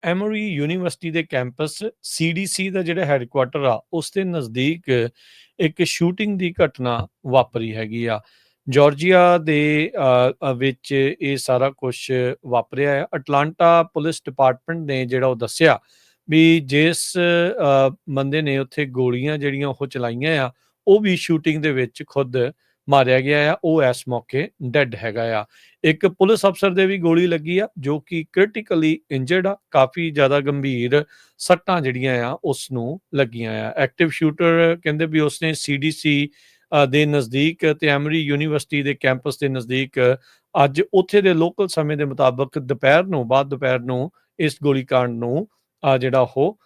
Emory university ਦੇ campus CDC ਦਾ ਜਿਹੜਾ headquarter ਆ, ਉਸ ਦੇ ਨਜ਼ਦੀਕ ਇੱਕ ਸ਼ੂਟਿੰਗ ਦੀ ਘਟਨਾ ਵਾਪਰੀ ਹੈਗੀ ਆ। ਜਾਰਜੀਆ ਦੇ ਵਿੱਚ ਇਹ ਸਾਰਾ ਕੁਛ ਵਾਪਰਿਆ ਆ। ਅਟਲਾਂਟਾ ਪੁਲਿਸ ਡਿਪਾਰਟਮੈਂਟ ਨੇ ਜਿਹੜਾ ਉਹ ਦੱਸਿਆ ਵੀ ਜਿਸ ਬੰਦੇ ਨੇ ਉੱਥੇ ਗੋਲੀਆਂ ਜਿਹੜੀਆਂ ਉਹ ਚਲਾਈਆਂ ਆ, ਉਹ ਵੀ ਸ਼ੂਟਿੰਗ ਦੇ ਵਿੱਚ ਖੁਦ ਮਾਰਿਆ ਗਿਆ ਆ। ਉਹ ਇਸ ਮੌਕੇ ਡੈਡ ਹੈਗਾ ਆ। ਇੱਕ ਪੁਲਿਸ ਅਫਸਰ ਦੇ ਵੀ ਗੋਲੀ ਲੱਗੀ ਆ, ਜੋ ਕਿ ਕ੍ਰਿਟੀਕਲੀ ਇੰਜਰਡ ਆ। ਕਾਫੀ ਜ਼ਿਆਦਾ ਗੰਭੀਰ ਸੱਟਾਂ ਜਿਹੜੀਆਂ ਆ ਉਸ ਨੂੰ ਲੱਗੀਆਂ ਆ। ਐਕਟਿਵ ਸ਼ੂਟਰ ਕਹਿੰਦੇ ਵੀ ਉਸਨੇ ਸੀਡੀਸੀ ਦੇ ਨਜ਼ਦੀਕ ਤੇ ਐਮਰੀ ਯੂਨੀਵਰਸਿਟੀ ਦੇ ਕੈਂਪਸ ਦੇ ਨਜ਼ਦੀਕ ਅੱਜ ਉੱਥੇ ਦੇ ਲੋਕਲ ਸਮੇਂ ਦੇ ਮੁਤਾਬਕ ਬਾਅਦ ਦੁਪਹਿਰ ਨੂੰ ਇਸ ਗੋਲੀकांड ਨੂੰ ਜਿਹੜਾ ਉਹ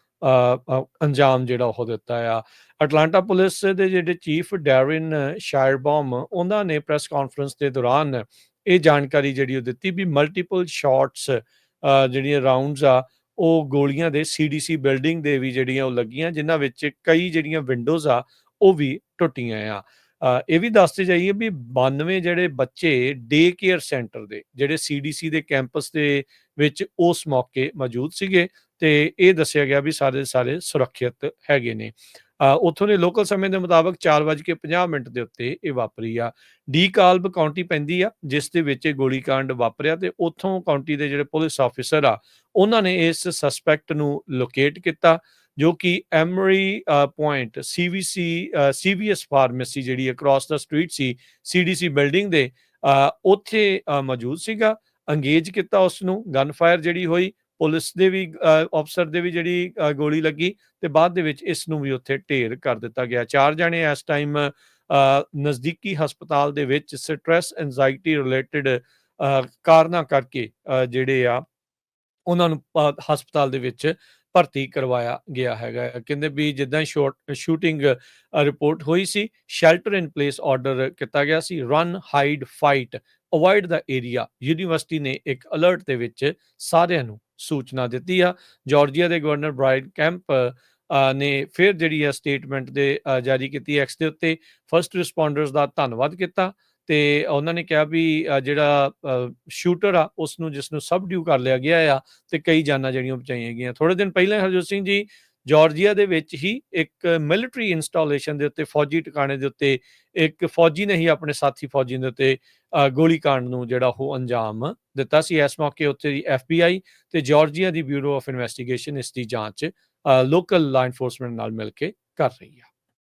ਅੰਜਾਮ ਜਿਹੜਾ ਉਹ ਦਿੱਤਾ ਆ। ਅਟਲਾਂਟਾ ਪੁਲਿਸ ਦੇ ਜਿਹੜੇ ਚੀਫ ਡੈਰਿਨ ਸ਼ਾਇਰਬੌਮ, ਉਹਨਾਂ ਨੇ ਪ੍ਰੈਸ ਕਾਨਫਰੰਸ ਦੇ ਦੌਰਾਨ ਇਹ ਜਾਣਕਾਰੀ ਜਿਹੜੀ ਉਹ ਦਿੱਤੀ ਵੀ ਮਲਟੀਪਲ ਸ਼ਾਟਸ ਜਿਹੜੀਆਂ ਰਾਉਂਡਸ ਆ, ਉਹ ਗੋਲੀਆਂ ਦੇ ਸੀਡੀਸੀ ਬਿਲਡਿੰਗ ਦੇ ਵੀ ਜਿਹੜੀਆਂ ਉਹ ਲੱਗੀਆਂ, ਜਿਨ੍ਹਾਂ ਵਿੱਚ ਕਈ ਜਿਹੜੀਆਂ ਵਿੰਡੋਜ਼ ਆ ਉਹ ਵੀ ਟੁੱਟੀਆਂ ਆ। ਇਹ ਵੀ ਦੱਸਦੇ ਜਾਈਏ ਵੀ 92 ਜਿਹੜੇ ਬੱਚੇ ਡੇ ਕੇਅਰ ਸੈਂਟਰ ਦੇ ਜਿਹੜੇ ਸੀਡੀਸੀ ਦੇ ਕੈਂਪਸ ਦੇ ਵਿੱਚ ਉਸ ਮੌਕੇ ਮੌਜੂਦ ਸੀਗੇ, ਤੇ ਇਹ ਦੱਸਿਆ ਗਿਆ ਵੀ ਸਾਰੇ ਸੁਰੱਖਿਅਤ ਹੈਗੇ ਨੇ। ਉੱਥੋਂ ਦੇ ਲੋਕਲ ਸਮੇਂ ਦੇ ਮੁਤਾਬਕ 4:50 ਦੇ ਉੱਤੇ ਇਹ ਵਾਪਰੀ ਆ। ਡੀ ਕਾਲਬ ਕਾਉਂਟੀ ਪੈਂਦੀ ਆ, ਜਿਸ ਦੇ ਵਿੱਚ ਇਹ ਗੋਲੀकांड ਵਾਪਰਿਆ, ਤੇ ਉੱਥੋਂ ਕਾਉਂਟੀ ਦੇ ਜਿਹੜੇ ਪੁਲਿਸ ਆਫਿਸਰ ਆ, ਉਹਨਾਂ ਨੇ ਇਸ ਸਸਪੈਕਟ ਨੂੰ ਲੋਕੇਟ ਕੀਤਾ, ਜੋ ਕਿ ਐਮਰੀ ਪੁਆਇੰਟ ਸੀਵੀਐਸ ਫਾਰਮੇਸੀ ਜਿਹੜੀ ਅਕ੍ਰੋਸ ਦਾ ਸਟਰੀਟ ਸੀ ਸੀਡੀਸੀ ਬਿਲਡਿੰਗ ਦੇ, ਉੱਥੇ ਮੌਜੂਦ ਸੀਗਾ। ਅੰਗੇਜ ਕੀਤਾ ਉਸ ਨੂੰ। ਗਨ ਫਾਇਰ ਜਿਹੜੀ ਹੋਈ, ਪੁਲਿਸ ਦੇ ਵੀ ਅਫਸਰ ਦੇ ਵੀ ਜਿਹੜੀ ਗੋਲੀ ਲੱਗੀ, ਤੇ ਬਾਅਦ ਦੇ ਵਿੱਚ ਇਸ ਨੂੰ ਵੀ ਉੱਥੇ ਢੇਰ ਕਰ ਦਿੱਤਾ ਗਿਆ। 4 ਜਣੇ ਇਸ ਟਾਈਮ ਨਜ਼ਦੀਕੀ ਹਸਪਤਾਲ ਦੇ ਵਿੱਚ ਸਟ੍ਰੈਸ ਐਂਜ਼ਾਈਟੀ ਰਿਲੇਟਡ ਕਾਰਨਾਂ ਕਰਕੇ ਜਿਹੜੇ ਆ ਉਹਨਾਂ ਨੂੰ ਹਸਪਤਾਲ ਦੇ ਵਿੱਚ ਭਰਤੀ ਕਰਵਾਇਆ ਗਿਆ ਹੈਗਾ। ਕਹਿੰਦੇ ਵੀ ਜਿੱਦਾਂ ਸ਼ੂਟਿੰਗ ਰਿਪੋਰਟ ਹੋਈ ਸੀ, ਸ਼ੈਲਟਰ ਇਨ ਪਲੇਸ ਆਰਡਰ ਕੀਤਾ ਗਿਆ ਸੀ। ਰਨ, ਹਾਈਡ, ਫਾਈਟ, ਅਵੋਇਡ ਦਾ ਏਰੀਆ। ਯੂਨੀਵਰਸਿਟੀ ਨੇ ਇੱਕ ਅਲਰਟ ਦੇ ਵਿੱਚ ਸਾਰਿਆਂ ਨੂੰ ਸੂਚਨਾ ਦਿੱਤੀ ਆ। ਜਾਰਜੀਆ ਦੇ ਗਵਰਨਰ ਬ੍ਰਾਇਨ ਕੈਂਪ ਨੇ ਫਿਰ ਜਿਹੜੀ ਆ ਸਟੇਟਮੈਂਟ ਦੇ ਜਾਰੀ ਕੀਤੀ ਐਕਸ ਦੇ ਉੱਤੇ। ਫਸਟ ਰਿਸਪੌਂਡਰਸ ਦਾ ਧੰਨਵਾਦ ਕੀਤਾ, ਤੇ ਉਹਨਾਂ ਨੇ ਕਿਹਾ ਵੀ ਜਿਹੜਾ ਸ਼ੂਟਰ ਆ ਉਸ ਨੂੰ ਜਿਸ ਨੂੰ ਸਬਡਿਊ ਕਰ ਲਿਆ ਗਿਆ ਆ, ਤੇ ਕਈ ਜਾਨਾਂ ਜਿਹੜੀਆਂ ਬਚਾਈਆਂ ਗਈਆਂ। ਥੋੜੇ ਦਿਨ ਪਹਿਲਾਂ ਹਰਜੋਤ ਸਿੰਘ ਜੀ, ਜਾਰਜੀਆ ਦੇ ਵਿੱਚ ਹੀ ਇੱਕ ਮਿਲਟਰੀ ਇੰਸਟਾਲੇਸ਼ਨ ਦੇ ਉੱਤੇ, ਫੌਜੀ ਟਿਕਾਣੇ ਦੇ ਉੱਤੇ, ਇੱਕ ਫੌਜੀ ਨੇ ਹੀ ਆਪਣੇ ਸਾਥੀ ਫੌਜੀ ਦੇ ਉੱਤੇ ਗੋਲੀकांड ਨੂੰ ਜਿਹੜਾ ਉਹ ਅੰਜਾਮ ਦਿੱਤਾ ਸੀ। ਇਸ ਮੌਕੇ ਉੱਥੇ ਦੀ FBI ਤੇ Georgia the bureau of investigation ਇਸ ਦੀ ਜਾਂਚ ਲੋਕਲ ਲਾਅ ਇਨਫੋਰਸਮੈਂਟ ਨਾਲ ਮਿਲ ਕੇ ਕਰ ਰਹੀ ਆ।